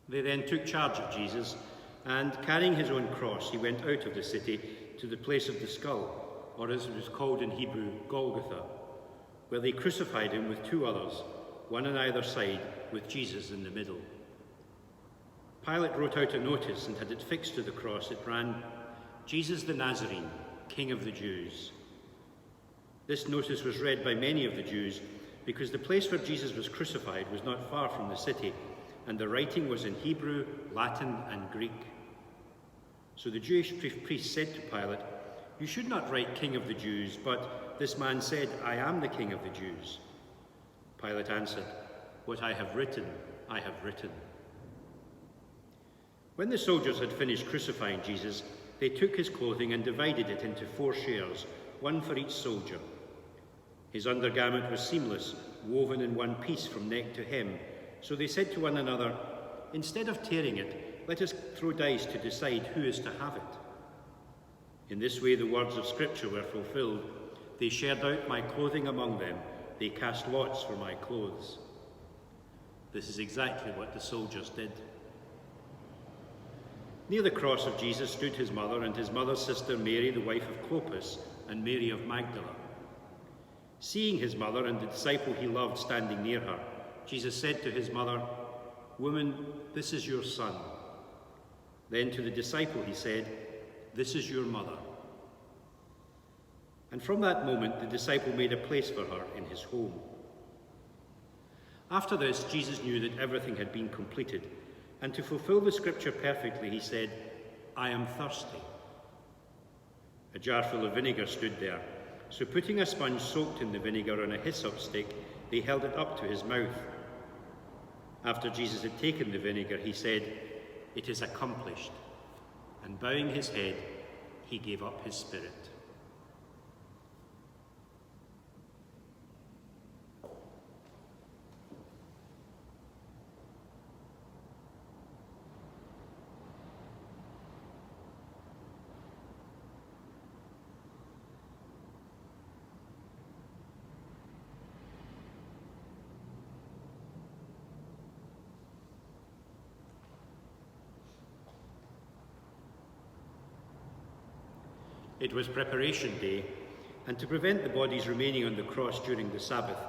They then took charge of Jesus, and carrying his own cross, he went out of the city to the place of the skull, or as it was called in Hebrew, Golgotha, where they crucified him with two others, one on either side, with Jesus in the middle. Pilate wrote out a notice and had it fixed to the cross. It ran, "Jesus the Nazarene, King of the Jews." This notice was read by many of the Jews, because the place where Jesus was crucified was not far from the city, and the writing was in Hebrew, Latin, and Greek. So the Jewish priest said to Pilate, "You should not write King of the Jews, but this man said, 'I am the King of the Jews.'" Pilate answered, "What I have written, I have written." When the soldiers had finished crucifying Jesus, they took his clothing and divided it into 4 shares, one for each soldier. His undergarment was seamless, woven in one piece from neck to hem. So they said to one another, "Instead of tearing it, let us throw dice to decide who is to have it." In this way the words of Scripture were fulfilled. "They shared out my clothing among them. They cast lots for my clothes." This is exactly what the soldiers did. Near the cross of Jesus stood his mother and his mother's sister Mary, the wife of Clopas, and Mary of Magdala. Seeing his mother and the disciple he loved standing near her, Jesus said to his mother, "Woman, this is your son." Then to the disciple he said, "This is your mother." And from that moment the disciple made a place for her in his home. After this, Jesus knew that everything had been completed, and to fulfill the Scripture perfectly, he said, "I am thirsty." A jar full of vinegar stood there, so putting a sponge soaked in the vinegar on a hyssop stick, they held it up to his mouth. After Jesus had taken the vinegar, he said, "It is accomplished," and bowing his head, he gave up his spirit. It was preparation day, and to prevent the bodies remaining on the cross during the Sabbath,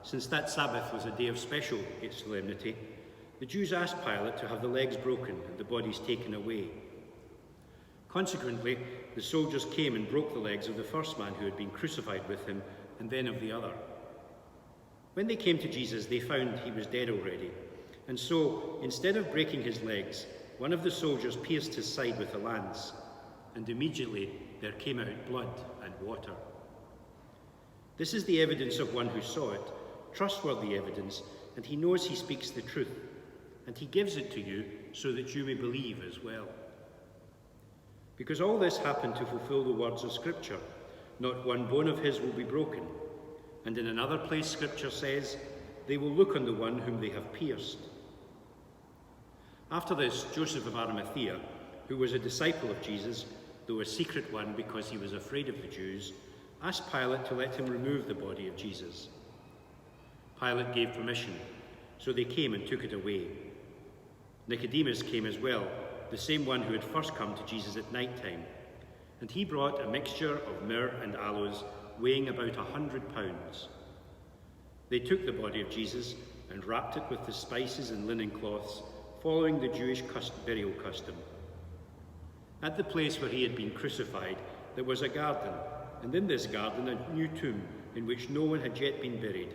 since that Sabbath was a day of special solemnity, the Jews asked Pilate to have the legs broken and the bodies taken away. Consequently, the soldiers came and broke the legs of the first man who had been crucified with him, and then of the other. When they came to Jesus, they found he was dead already, and so, instead of breaking his legs, one of the soldiers pierced his side with a lance, and immediately there came out blood and water. This is the evidence of one who saw it, trustworthy evidence, and he knows he speaks the truth, and he gives it to you so that you may believe as well. Because all this happened to fulfill the words of Scripture, "Not one bone of his will be broken." And in another place Scripture says, "They will look on the one whom they have pierced." After this, Joseph of Arimathea, who was a disciple of Jesus, though a secret one because he was afraid of the Jews, asked Pilate to let him remove the body of Jesus. Pilate gave permission, so they came and took it away. Nicodemus came as well, the same one who had first come to Jesus at night time, and he brought a mixture of myrrh and aloes weighing about 100 pounds. They took the body of Jesus and wrapped it with the spices and linen cloths, following the Jewish burial custom. At the place where he had been crucified, there was a garden, and in this garden a new tomb in which no one had yet been buried.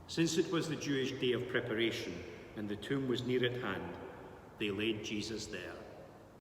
Since it was the Jewish day of preparation and the tomb was near at hand, they laid Jesus there.